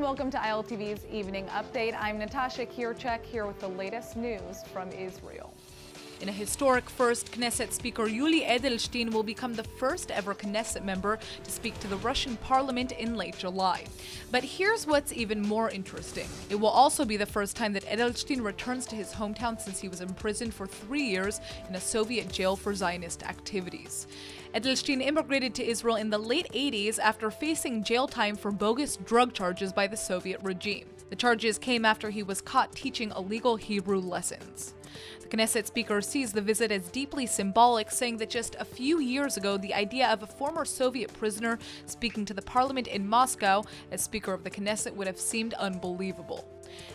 welcome to ILTV's Evening Update. I'm Natasha Kirchek here with the latest news from Israel. In a historic first, Knesset Speaker Yuli Edelstein will become the first ever Knesset member to speak to the Russian parliament in late July. But here's what's even more interesting. It will also be the first time that Edelstein returns to his hometown since he was imprisoned for 3 years in a Soviet jail for Zionist activities. Edelstein immigrated to Israel in the late 80s after facing jail time for bogus drug charges by the Soviet regime. The charges came after he was caught teaching illegal Hebrew lessons. The Knesset Speaker sees the visit as deeply symbolic, saying that just a few years ago, the idea of a former Soviet prisoner speaking to the parliament in Moscow as Speaker of the Knesset would have seemed unbelievable.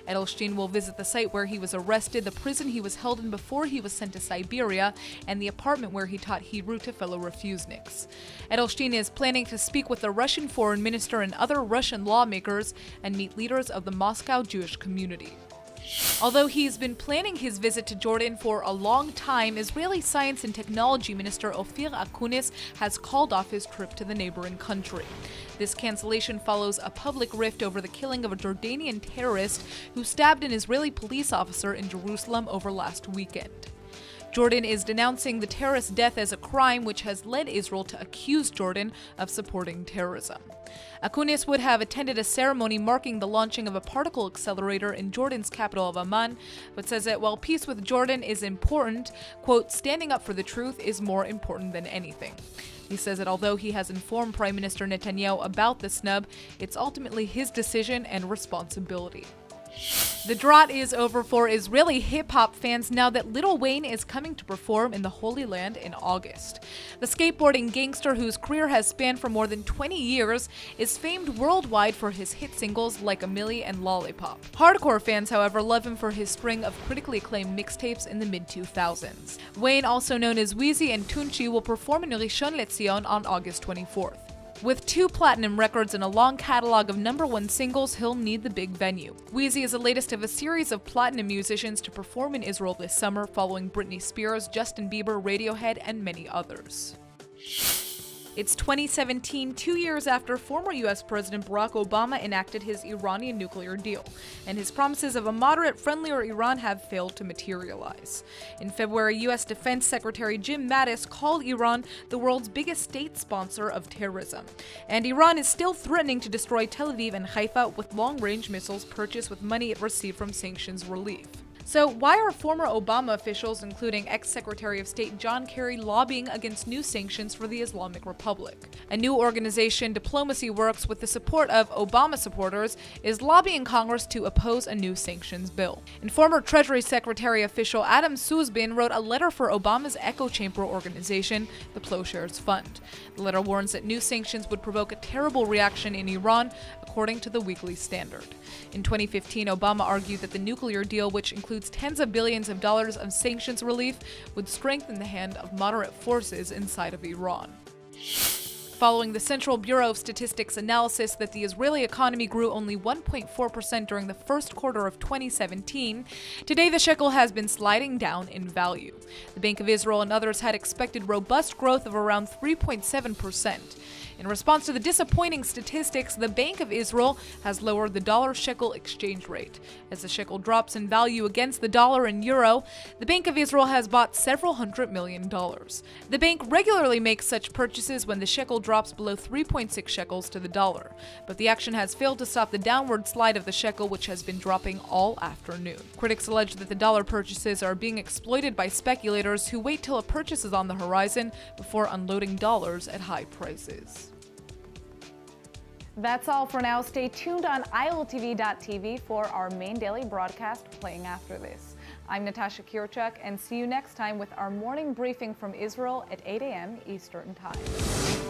Edelstein will visit the site where he was arrested, the prison he was held in before he was sent to Siberia, and the apartment where he taught Hebrew to fellow Refuseniks. Edelstein is planning to speak with the Russian foreign minister and other Russian lawmakers and meet leaders of the Moscow Jewish community. Although he's been planning his visit to Jordan for a long time, Israeli Science and Technology Minister Ophir Akunis has called off his trip to the neighboring country. This cancellation follows a public rift over the killing of a Jordanian terrorist who stabbed an Israeli police officer in Jerusalem over last weekend. Jordan is denouncing the terrorist death as a crime, which has led Israel to accuse Jordan of supporting terrorism. Akunis would have attended a ceremony marking the launching of a particle accelerator in Jordan's capital of Amman, but says that while peace with Jordan is important, quote, standing up for the truth is more important than anything. He says that although he has informed Prime Minister Netanyahu about the snub, it's ultimately his decision and responsibility. The drought is over for Israeli hip-hop fans now that Lil Wayne is coming to perform in the Holy Land in August. The skateboarding gangster, whose career has spanned for more than 20 years, is famed worldwide for his hit singles like A Milli and Lollipop. Hardcore fans, however, love him for his string of critically acclaimed mixtapes in the mid-2000s. Wayne, also known as Weezy and Tunchi, will perform in Rishon LeZion on August 24th. With 2 platinum records and a long catalog of #1 singles, he'll need the big venue. Weezy is the latest of a series of platinum musicians to perform in Israel this summer, following Britney Spears, Justin Bieber, Radiohead, and many others. It's 2017, 2 years after former U.S. President Barack Obama enacted his Iranian nuclear deal, and his promises of a moderate, friendlier Iran have failed to materialize. In February, U.S. Defense Secretary Jim Mattis called Iran the world's biggest state sponsor of terrorism, and Iran is still threatening to destroy Tel Aviv and Haifa with long-range missiles purchased with money it received from sanctions relief. So why are former Obama officials, including ex-Secretary of State John Kerry, lobbying against new sanctions for the Islamic Republic? A new organization, Diplomacy Works, with the support of Obama supporters, is lobbying Congress to oppose a new sanctions bill. And former Treasury Secretary official Adam Sussman wrote a letter for Obama's echo chamber organization, the Plowshares Fund. The letter warns that new sanctions would provoke a terrible reaction in Iran, according to the Weekly Standard. In 2015, Obama argued that the nuclear deal, which includes tens of billions of dollars of sanctions relief, would strengthen the hand of moderate forces inside of Iran. Following the Central Bureau of Statistics analysis that the Israeli economy grew only 1.4% during the first quarter of 2017, today the shekel has been sliding down in value. The Bank of Israel and others had expected robust growth of around 3.7%. In response to the disappointing statistics, the Bank of Israel has lowered the dollar-shekel exchange rate. As the shekel drops in value against the dollar and euro, the Bank of Israel has bought several $100 million. The bank regularly makes such purchases when the shekel drops below 3.6 shekels to the dollar, but the action has failed to stop the downward slide of the shekel, which has been dropping all afternoon. Critics allege that the dollar purchases are being exploited by speculators who wait till a purchase is on the horizon before unloading dollars at high prices. That's all for now. Stay tuned on ILTV.tv for our main daily broadcast playing after this. I'm Natasha Kirchek, and see you next time with our morning briefing from Israel at 8 a.m. Eastern Time.